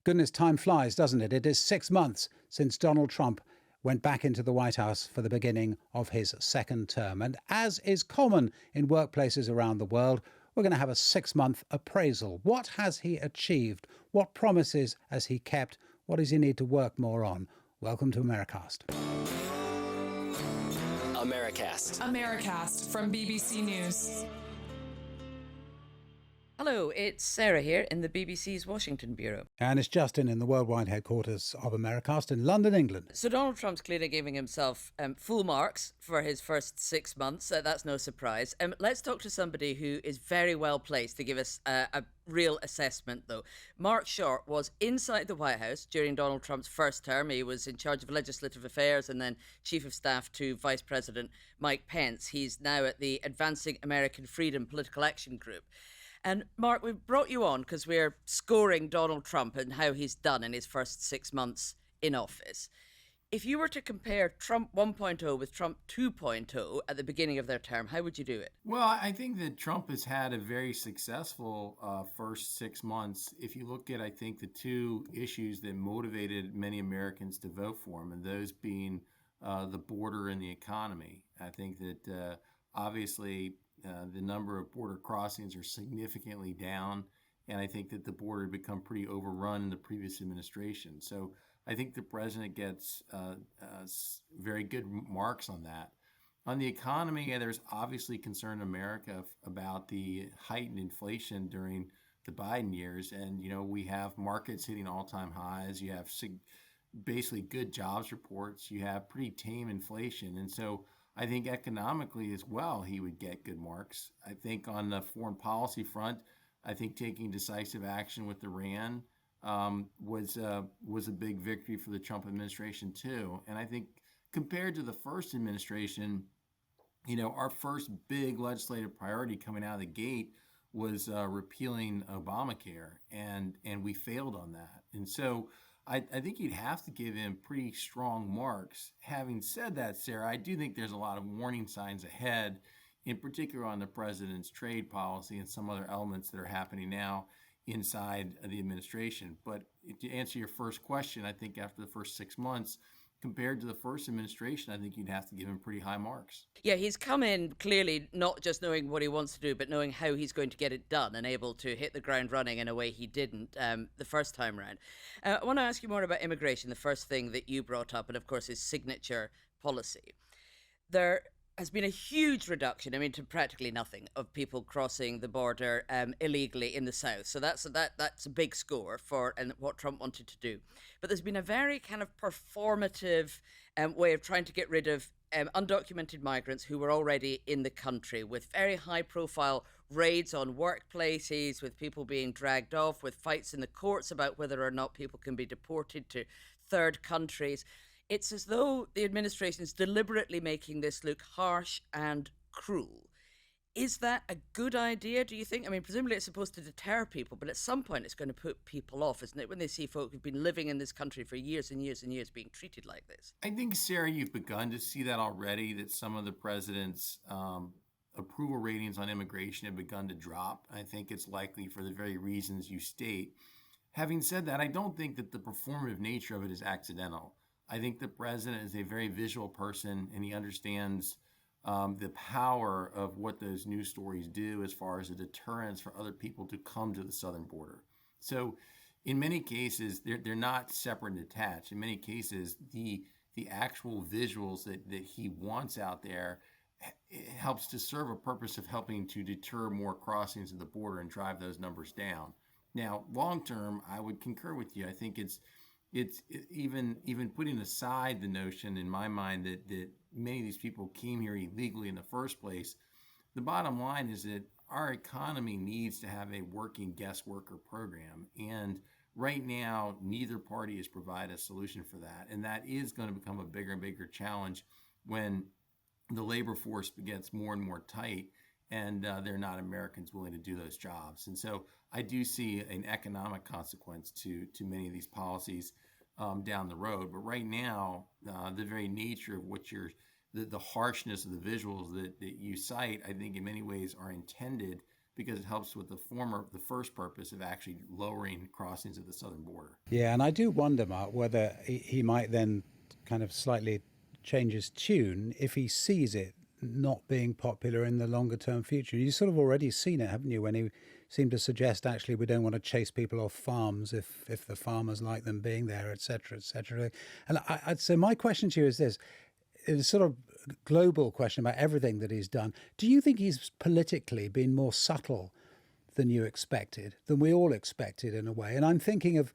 Goodness, time flies, doesn't it? It is 6 months since Donald Trump went back into the White House for the beginning of his second term. And as is common in workplaces around the world, we're going to have a 6-month appraisal. What has he achieved? What promises has he kept? What does he need to work more on? Welcome to Americast. Americast from BBC News. Hello, it's Sarah here in the BBC's Washington Bureau. And it's Justin in the worldwide headquarters of Americast in London, England. So Donald Trump's clearly giving himself full marks for his first 6 months. That's no surprise. Let's talk to somebody who is very well placed to give us a real assessment, though. Marc was inside the White House during Donald Trump's first term. He was in charge of legislative affairs and then chief of staff to Vice President Mike Pence. He's now at the Advancing American Freedom Political Action Group. And Marc, we've brought you on because we're scoring Donald Trump and how he's done in his first 6 months in office. If you were to compare Trump 1.0 with Trump 2.0 at the beginning of their term, how would you do it? Well, I think that Trump has had a very successful first 6 months. If you look at, I think, the two issues that motivated many Americans to vote for him, and those being the border and the economy. I think that obviously the number of border crossings are significantly down, and I think that the border had become pretty overrun in the previous administration. So I think the president gets very good marks on that. On the economy, there's obviously concern in America about the heightened inflation during the Biden years, and we have markets hitting all-time highs. You have basically good jobs reports. You have pretty tame inflation, and so I think economically as well, he would get good marks. I think on the foreign policy front, I think taking decisive action with Iran was a big victory for the Trump administration too. And I think compared to the first administration, our first big legislative priority coming out of the gate was repealing Obamacare, and we failed on that. And so I think you'd have to give him pretty strong marks. Having said that, Sarah, I do think there's a lot of warning signs ahead, in particular on the president's trade policy and some other elements that are happening now inside of the administration. But to answer your first question, I think after the first 6 months, compared to the first administration, I think you'd have to give him pretty high marks. Yeah, he's come in clearly not just knowing what he wants to do, but knowing how he's going to get it done and able to hit the ground running in a way he didn't the first time around. I want to ask you more about immigration, the first thing that you brought up, and of course his signature policy. There has been a huge reduction, to practically nothing, of people crossing the border illegally in the south. So that's a big score for and what Trump wanted to do. But there's been a very kind of performative way of trying to get rid of undocumented migrants who were already in the country, with very high-profile raids on workplaces, with people being dragged off, with fights in the courts about whether or not people can be deported to third countries. It's as though the administration is deliberately making this look harsh and cruel. Is that a good idea, do you think? Presumably it's supposed to deter people, but at some point it's going to put people off, isn't it, when they see folk who've been living in this country for years and years and years being treated like this? I think, Sarah, you've begun to see that already, that some of the president's approval ratings on immigration have begun to drop. I think it's likely for the very reasons you state. Having said that, I don't think that the performative nature of it is accidental. I think the president is a very visual person, and he understands the power of what those news stories do as far as a deterrence for other people to come to the southern border. So in many cases, they're not separate and detached. In many cases, the actual visuals that he wants out there helps to serve a purpose of helping to deter more crossings of the border and drive those numbers down. Now, long term, I would concur with you. I think it's even putting aside the notion in my mind that many of these people came here illegally in the first place. The bottom line is that our economy needs to have a working guest worker program. And right now, neither party has provided a solution for that. And that is going to become a bigger and bigger challenge when the labor force gets more and more tight and they're not Americans willing to do those jobs. And so I do see an economic consequence to many of these policies down the road. But right now, the very nature of what the harshness of the visuals that you cite, I think in many ways are intended because it helps with the first purpose of actually lowering crossings at the southern border. Yeah, and I do wonder, Mark, whether he might then kind of slightly change his tune if he sees it not being popular in the longer term future. You've sort of already seen it, haven't you, when he seemed to suggest actually we don't want to chase people off farms if the farmers like them being there, etc., etc. And so my question to you is this: it's a sort of global question about everything that he's done. Do you think he's politically been more subtle than you expected, than we all expected in a way? And I'm thinking of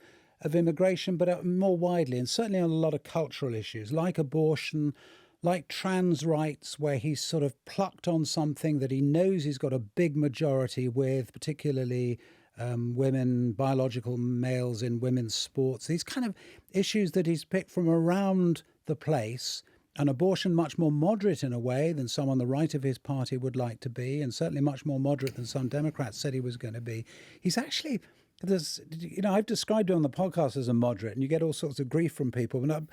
immigration, but more widely, and certainly on a lot of cultural issues like abortion, like trans rights, where he's sort of plucked on something that he knows he's got a big majority with, particularly women, biological males in women's sports. These kind of issues that he's picked from around the place. An abortion much more moderate in a way than some on the right of his party would like to be, and certainly much more moderate than some Democrats said he was going to be. He's actually, I've described him on the podcast as a moderate, and you get all sorts of grief from people. And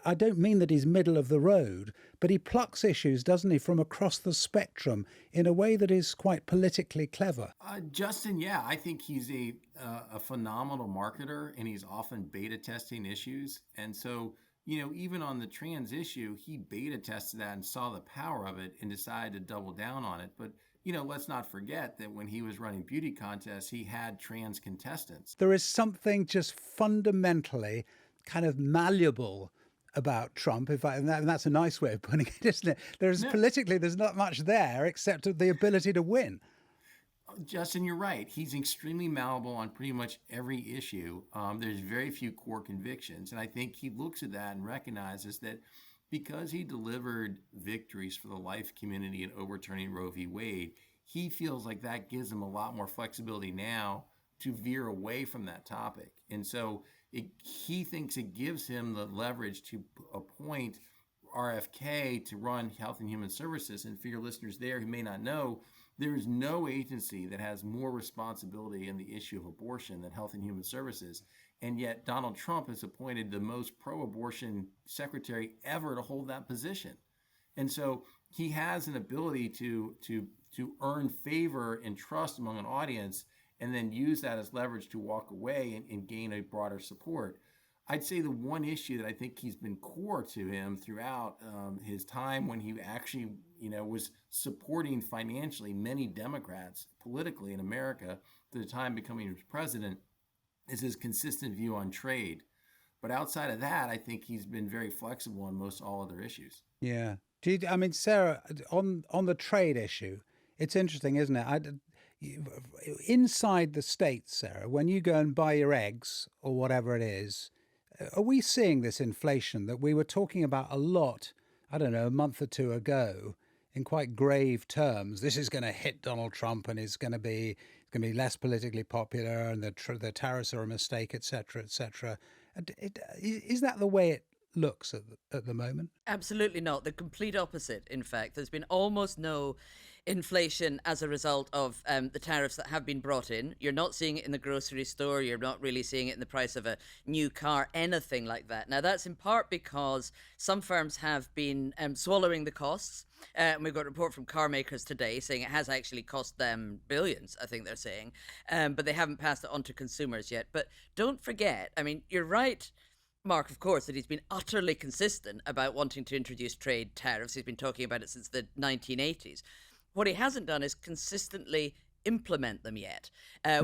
I don't mean that he's middle of the road, but he plucks issues, doesn't he, from across the spectrum in a way that is quite politically clever. Justin, yeah, I think he's a phenomenal marketer, and he's often beta testing issues. And so, even on the trans issue, he beta tested that and saw the power of it and decided to double down on it. But let's not forget that when he was running beauty contests, he had trans contestants. There is something just fundamentally kind of malleable about Trump, and that's a nice way of putting it, isn't it? Politically, there's not much there except the ability to win. Justin, you're right. He's extremely malleable on pretty much every issue. There's very few core convictions. And I think he looks at that and recognizes that because he delivered victories for the life community in overturning Roe v. Wade, he feels like that gives him a lot more flexibility now to veer away from that topic. And so he thinks it gives him the leverage to appoint RFK to run Health and Human Services. And for your listeners there who may not know, there is no agency that has more responsibility in the issue of abortion than Health and Human Services. And yet Donald Trump has appointed the most pro-abortion secretary ever to hold that position. And so he has an ability to earn favor and trust among an audience and then use that as leverage to walk away and gain a broader support. I'd say the one issue that I think he's been core to him throughout his time when he actually, was supporting financially many Democrats politically in America to the time becoming president is his consistent view on trade. But outside of that, I think he's been very flexible on most all other issues. Yeah. Sarah, on the trade issue, it's interesting, isn't it? Inside the States, Sarah, when you go and buy your eggs or whatever it is, are we seeing this inflation that we were talking about a lot, I don't know, a month or two ago in quite grave terms? This is going to hit Donald Trump and it's going to be less politically popular and the tariffs are a mistake, et cetera, et cetera. Is that the way it looks at the moment? Absolutely not. The complete opposite, in fact. There's been almost no inflation as a result of the tariffs that have been brought in. You're not seeing it in the grocery store. You're not really seeing it in the price of a new car, anything like that. Now, that's in part because some firms have been swallowing the costs. And we've got a report from car makers today saying it has actually cost them billions, I think they're saying. But they haven't passed it on to consumers yet. But don't forget, you're right, Mark, of course, that he's been utterly consistent about wanting to introduce trade tariffs. He's been talking about it since the 1980s. What he hasn't done is consistently implement them yet.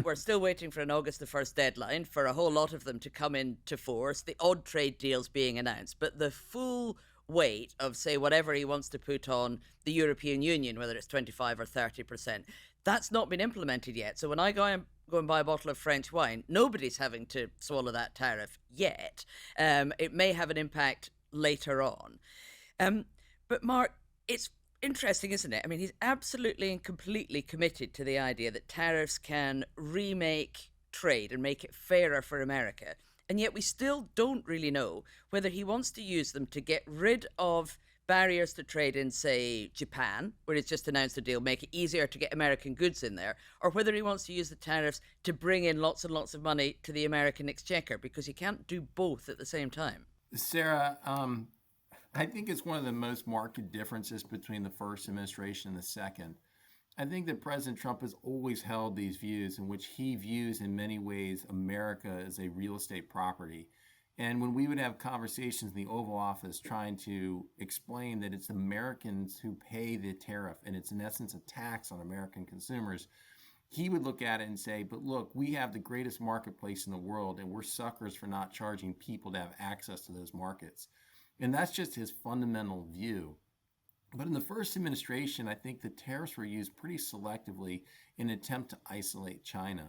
We're still waiting for an August the 1st deadline for a whole lot of them to come into force, the odd trade deals being announced. But the full weight of, say, whatever he wants to put on the European Union, whether it's 25 or 30%, that's not been implemented yet. So when I go and buy a bottle of French wine, nobody's having to swallow that tariff yet. It may have an impact later on. But Mark, it's interesting, isn't it? He's absolutely and completely committed to the idea that tariffs can remake trade and make it fairer for America. And yet we still don't really know whether he wants to use them to get rid of barriers to trade in, say, Japan, where he's just announced a deal, make it easier to get American goods in there, or whether he wants to use the tariffs to bring in lots and lots of money to the American exchequer, because you can't do both at the same time. Sarah, I think it's one of the most marked differences between the first administration and the second. I think that President Trump has always held these views in which he views in many ways America as a real estate property. And when we would have conversations in the Oval Office trying to explain that it's Americans who pay the tariff and it's in essence a tax on American consumers, he would look at it and say, but look, we have the greatest marketplace in the world and we're suckers for not charging people to have access to those markets. And that's just his fundamental view. But in the first administration, I think the tariffs were used pretty selectively in an attempt to isolate China.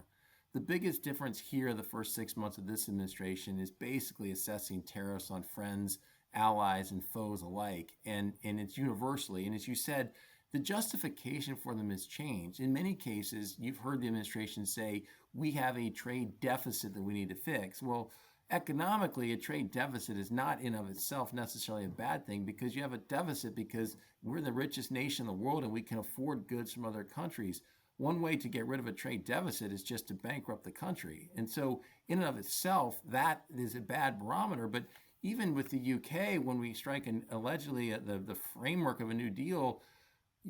The biggest difference here, the first 6 months of this administration, is basically assessing tariffs on friends, allies, and foes alike. And it's universally. And as you said, the justification for them has changed. In many cases, you've heard the administration say, we have a trade deficit that we need to fix. Well, economically, a trade deficit is not in of itself necessarily a bad thing, because you have a deficit because we're the richest nation in the world and we can afford goods from other countries. One way to get rid of a trade deficit is just to bankrupt the country. And so in and of itself, that is a bad barometer. But even with the UK, when we strike allegedly the framework of a new deal,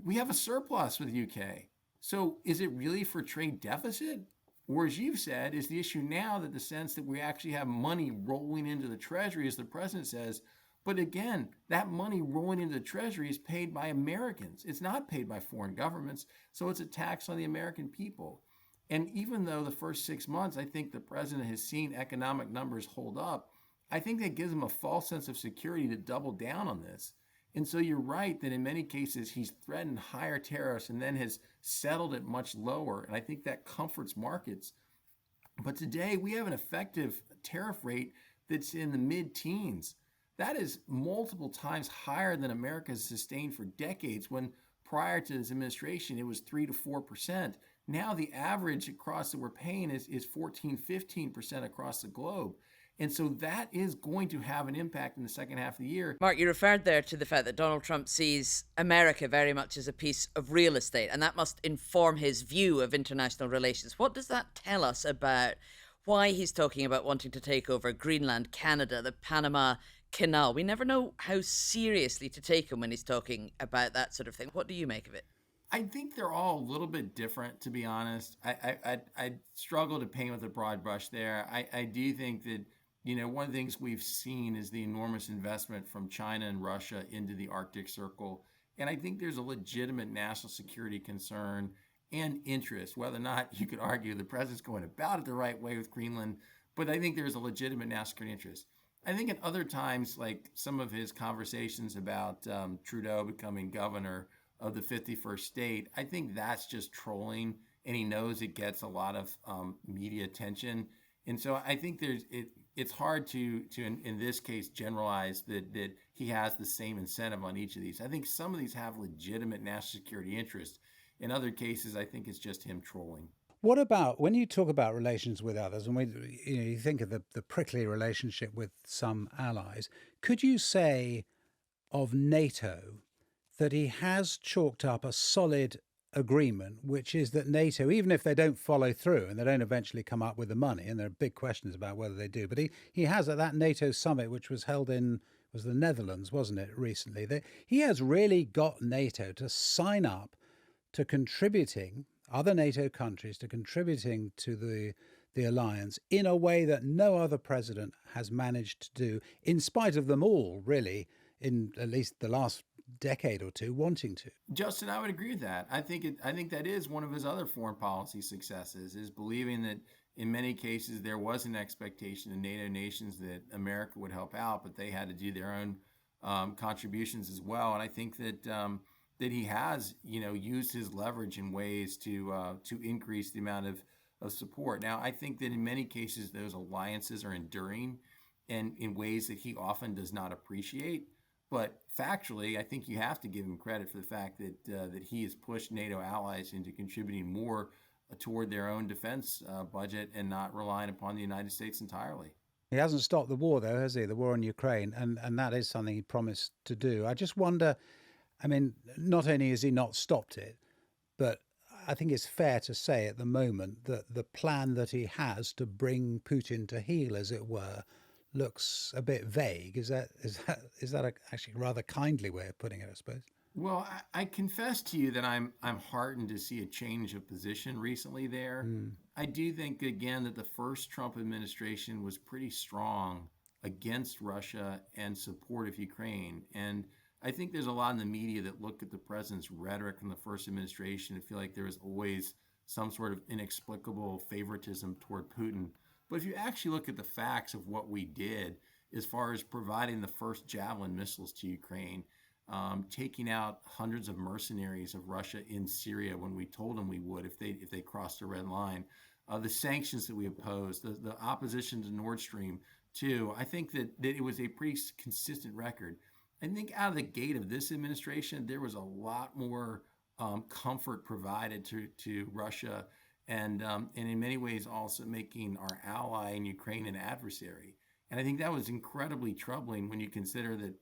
we have a surplus with the UK. So is it really for trade deficit? Or as you've said, is the issue now that the sense that we actually have money rolling into the Treasury, as the president says, but again, that money rolling into the Treasury is paid by Americans. It's not paid by foreign governments, so it's a tax on the American people. And even though the first 6 months, I think the president has seen economic numbers hold up, I think that gives him a false sense of security to double down on this. And so you're right that in many cases he's threatened higher tariffs and then has settled it much lower. And I think that comforts markets. But today we have an effective tariff rate that's in the mid-teens. That is multiple times higher than America has sustained for decades, when prior to his administration it was 3 to 4%. Now the average across that we're paying is 14, 15% across the globe. And so that is going to have an impact in the second half of the year. Mark, you referred there to the fact that Donald Trump sees America very much as a piece of real estate, and that must inform his view of international relations. What does that tell us about why he's talking about wanting to take over Greenland, Canada, the Panama Canal? We never know how seriously to take him when he's talking about that sort of thing. What do you make of it? I think they're all a little bit different, to be honest. I struggle to paint with a broad brush there. I do think that, one of the things we've seen is the enormous investment from China and Russia into the Arctic Circle. And I think there's a legitimate national security concern and interest, whether or not you could argue the president's going about it the right way with Greenland, but I think there's a legitimate national security interest. I think at other times, like some of his conversations about Trudeau becoming governor of the 51st state, I think that's just trolling, and he knows it gets a lot of media attention. And so I think it's hard to in this case generalize that he has the same incentive on each of these. I think some of these have legitimate national security interest. In other cases, I think it's just him trolling. What about when you talk about relations with others, and you think of the prickly relationship with some allies? Could you say of NATO that he has chalked up a solid agreement, which is that NATO, even if they don't follow through and they don't eventually come up with the money, and there are big questions about whether they do, but he has at that NATO summit, which was held was the Netherlands, wasn't it, recently, that he has really got NATO to sign up to contributing, other NATO countries to contributing to the alliance in a way that no other president has managed to do, in spite of them all, really, in at least the last decade or two, wanting to. Justin, I would agree with that. I think that is one of his other foreign policy successes, is believing that in many cases there was an expectation in NATO nations that America would help out, but they had to do their own contributions as well. And I think that that he has, used his leverage in ways to increase the amount of support. Now, I think that in many cases those alliances are enduring, and in ways that he often does not appreciate. But factually, I think you have to give him credit for the fact that he has pushed NATO allies into contributing more toward their own defense budget and not relying upon the United States entirely. He hasn't stopped the war, though, has he? The war in Ukraine, and that is something he promised to do. I just wonder, I mean, not only has he not stopped it, but I think it's fair to say at the moment that the plan that he has to bring Putin to heel, as it were, looks a bit vague. Is that actually a rather kindly way of putting it, I suppose? Well, I confess to you that I'm heartened to see a change of position recently there. Mm. I do think again that the first Trump administration was pretty strong against Russia and support of Ukraine. And I think there's a lot in the media that look at the president's rhetoric in the first administration and feel like there was always some sort of inexplicable favoritism toward Putin. But if you actually look at the facts of what we did as far as providing the first Javelin missiles to Ukraine, taking out hundreds of mercenaries of Russia in Syria when we told them we would if they crossed the red line. The sanctions that we opposed, the opposition to Nord Stream 2, I think that it was a pretty consistent record. I think out of the gate of this administration, there was a lot more comfort provided to Russia and in many ways also making our ally in Ukraine an adversary. And I think that was incredibly troubling when you consider that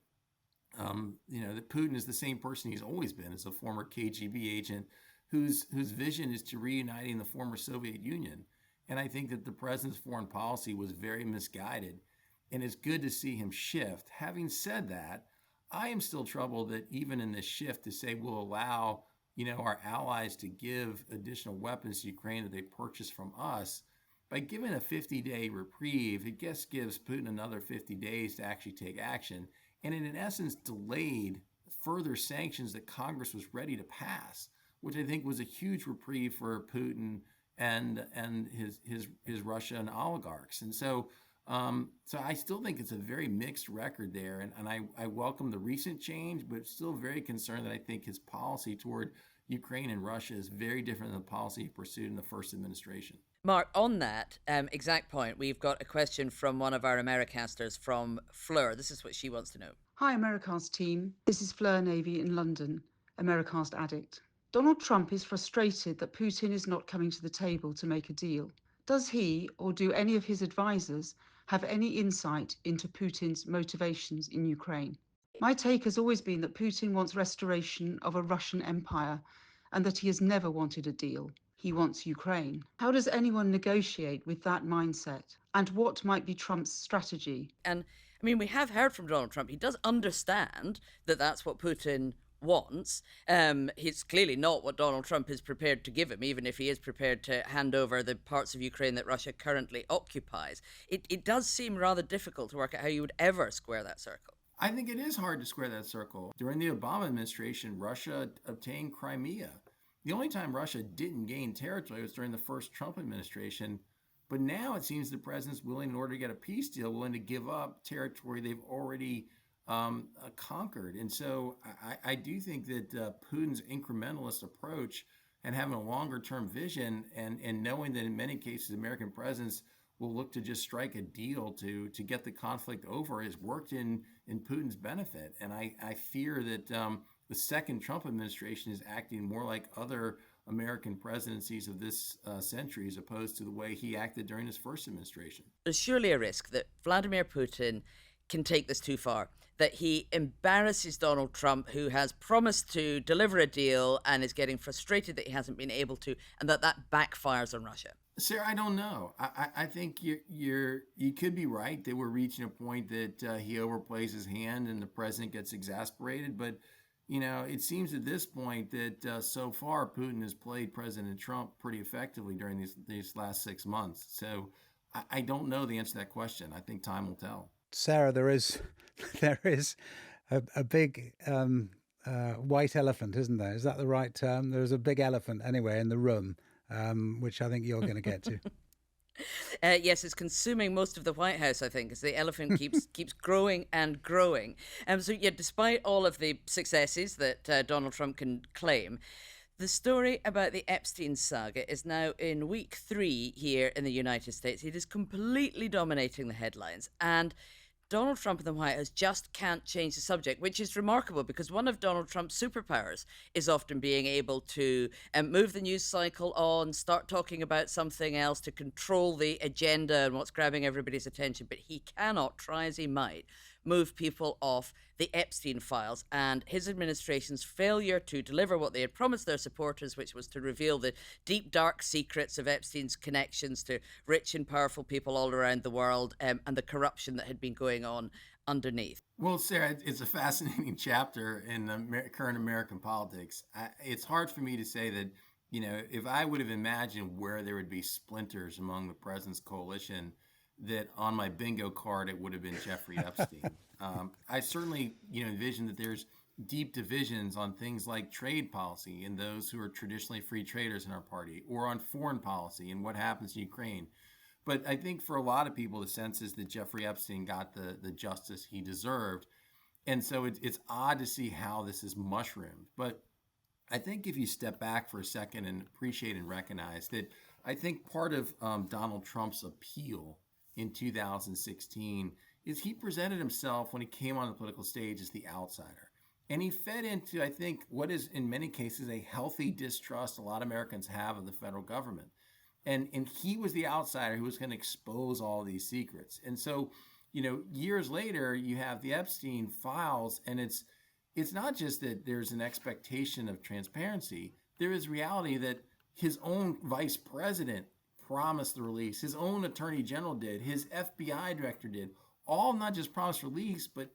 that Putin is the same person he's always been, as a former KGB agent whose vision is to reuniting the former Soviet Union. And I think that the president's foreign policy was very misguided. And it's good to see him shift. Having said that, I am still troubled that even in this shift to say we'll allow our allies to give additional weapons to Ukraine that they purchase from us, by giving a 50-day reprieve, it just gives Putin another 50 days to actually take action. And in essence, delayed further sanctions that Congress was ready to pass, which I think was a huge reprieve for Putin and his Russian oligarchs. And so I still think it's a very mixed record there. And I welcome the recent change, but still very concerned that I think his policy toward Ukraine and Russia is very different than the policy he pursued in the first administration. Mark, on that exact point, we've got a question from one of our Americasters, from Fleur. This is what she wants to know. Hi, Americast team. This is Fleur Navy in London, Americast addict. Donald Trump is frustrated that Putin is not coming to the table to make a deal. Does he, or do any of his advisors, have any insight into Putin's motivations in Ukraine? My take has always been that Putin wants restoration of a Russian empire and that he has never wanted a deal. He wants Ukraine. How does anyone negotiate with that mindset? And what might be Trump's strategy? And I mean, we have heard from Donald Trump. He does understand that that's what Putin wants. It's clearly not what Donald Trump is prepared to give him, even if he is prepared to hand over the parts of Ukraine that Russia currently occupies. It does seem rather difficult to work out how you would ever square that circle. I think it is hard to square that circle. During the Obama administration, Russia obtained Crimea. The only time Russia didn't gain territory was during the first Trump administration. But now it seems the president's willing, in order to get a peace deal, willing to give up territory they've already conquered. And so I do think that Putin's incrementalist approach and having a longer term vision and knowing that in many cases American presidents will look to just strike a deal to get the conflict over has worked in Putin's benefit. And I fear that the second Trump administration is acting more like other American presidencies of this century as opposed to the way he acted during his first administration. There's surely a risk that Vladimir Putin can take this too far, that he embarrasses Donald Trump, who has promised to deliver a deal and is getting frustrated that he hasn't been able to, and that backfires on Russia. Sarah, I don't know. I think you could be right that we're reaching a point that he overplays his hand and the president gets exasperated. But it seems at this point that so far Putin has played President Trump pretty effectively during these last 6 months. So I don't know the answer to that question. I think time will tell. Sarah, there is a big white elephant, isn't there? Is that the right term? There's a big elephant anyway in the room, which I think you're going to get to. Yes, it's consuming most of the White House, I think, as the elephant keeps growing and growing. So, yeah, despite all of the successes that Donald Trump can claim, the story about the Epstein saga is now in week 3 here in the United States. It is completely dominating the headlines, and Donald Trump and the White House just can't change the subject, which is remarkable because one of Donald Trump's superpowers is often being able to move the news cycle on, start talking about something else to control the agenda and what's grabbing everybody's attention. But he cannot, try as he might, move people off the Epstein files, and his administration's failure to deliver what they had promised their supporters, which was to reveal the deep, dark secrets of Epstein's connections to rich and powerful people all around the world, and the corruption that had been going on underneath. Well, Sarah, it's a fascinating chapter in current American politics. It's hard for me to say that, if I would have imagined where there would be splinters among the president's coalition, that on my bingo card it would have been Jeffrey Epstein. I certainly, envision that there's deep divisions on things like trade policy and those who are traditionally free traders in our party, or on foreign policy and what happens in Ukraine. But I think for a lot of people, the sense is that Jeffrey Epstein got the justice he deserved. And so it's odd to see how this is mushroomed. But I think if you step back for a second and appreciate and recognize that, I think part of Donald Trump's appeal in 2016 is he presented himself when he came on the political stage as the outsider. And he fed into, I think, what is in many cases a healthy distrust a lot of Americans have of the federal government. And he was the outsider who was going to expose all these secrets. And so, years later, you have the Epstein files, and it's not just that there's an expectation of transparency. There is reality that his own vice president promised the release. His own attorney general did. His FBI director did. All not just promised release, but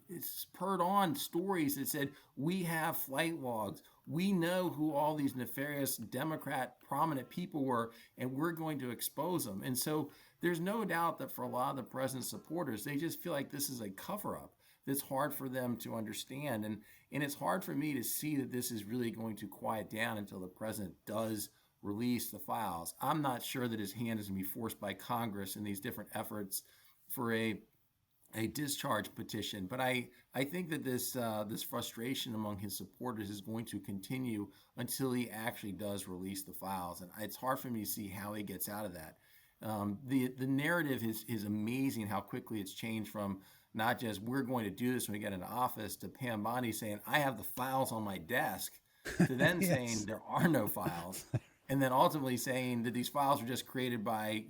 it's spurred on stories that said, we have flight logs. We know who all these nefarious Democrat prominent people were, and we're going to expose them. And so there's no doubt that for a lot of the president's supporters, they just feel like this is a cover-up that's hard for them to understand. And it's hard for me to see that this is really going to quiet down until the president does release the files. I'm not sure that his hand is going to be forced by Congress in these different efforts for a discharge petition. But I think that this frustration among his supporters is going to continue until he actually does release the files. And it's hard for me to see how he gets out of that. The narrative is amazing how quickly it's changed from not just we're going to do this when we get into office to Pam Bondi saying, I have the files on my desk, to then Yes. saying there are no files. And then ultimately saying that these files were just created by,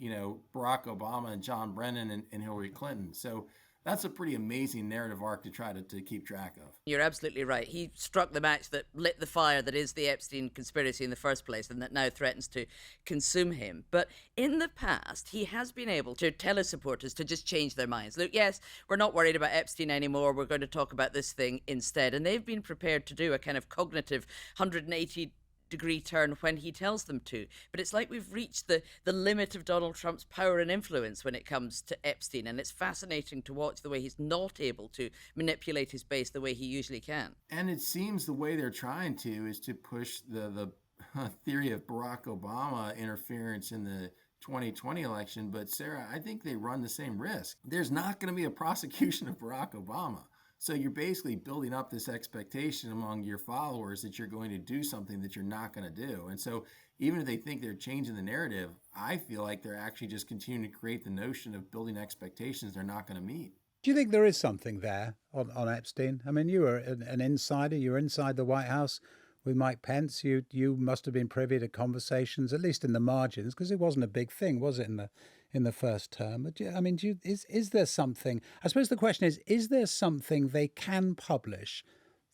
Barack Obama and John Brennan and Hillary Clinton. So that's a pretty amazing narrative arc to try to keep track of. You're absolutely right. He struck the match that lit the fire that is the Epstein conspiracy in the first place, and that now threatens to consume him. But in the past, he has been able to tell his supporters to just change their minds. Look, yes, we're not worried about Epstein anymore. We're going to talk about this thing instead. And they've been prepared to do a kind of cognitive 180-degree turn when he tells them to. But it's like we've reached the limit of Donald Trump's power and influence when it comes to Epstein, and it's fascinating to watch the way he's not able to manipulate his base the way he usually can. And it seems the way they're trying to is to push the theory of Barack Obama interference in the 2020 election. But Sarah, I think they run the same risk. There's not going to be a prosecution of Barack Obama. So you're basically building up this expectation among your followers that you're going to do something that you're not going to do. And so even if they think they're changing the narrative, I feel like they're actually just continuing to create the notion of building expectations they're not going to meet. Do you think there is something there on Epstein? I mean, you were an insider. You were inside the White House with Mike Pence. You must have been privy to conversations, at least in the margins, because it wasn't a big thing, was it, in the first term? But is there something? I suppose the question is there something they can publish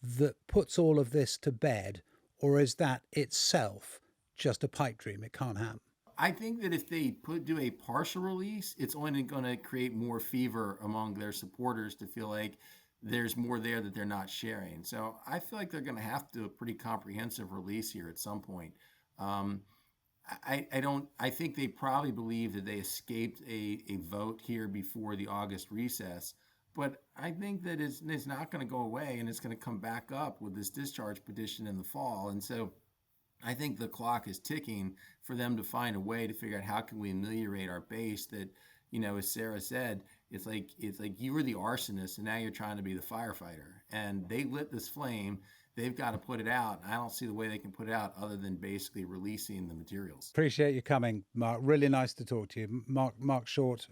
that puts all of this to bed, or is that itself just a pipe dream? It can't happen. I think that if they do a partial release, it's only going to create more fever among their supporters to feel like there's more there that they're not sharing. So I feel like they're going to have to do a pretty comprehensive release here at some point. I think they probably believe that they escaped a vote here before the August recess, but I think that it's not going to go away, and it's going to come back up with this discharge petition in the fall. And so I think the clock is ticking for them to find a way to figure out how can we ameliorate our base that, as Sarah said, it's like you were the arsonist and now you're trying to be the firefighter, and they lit this flame. They've got to put it out. I don't see the way they can put it out other than basically releasing the materials. Appreciate you coming, Marc. Really nice to talk to you. Marc Short,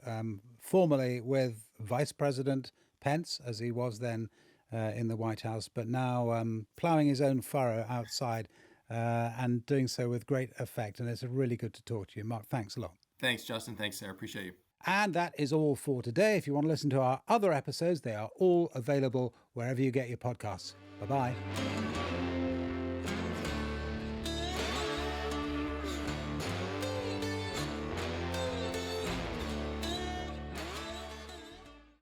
formerly with Vice President Pence, as he was then in the White House, but now ploughing his own furrow outside and doing so with great effect. And it's really good to talk to you. Marc, thanks a lot. Thanks, Justin. Thanks, Sarah. Appreciate you. And that is all for today. If you want to listen to our other episodes, they are all available wherever you get your podcasts. Bye-bye.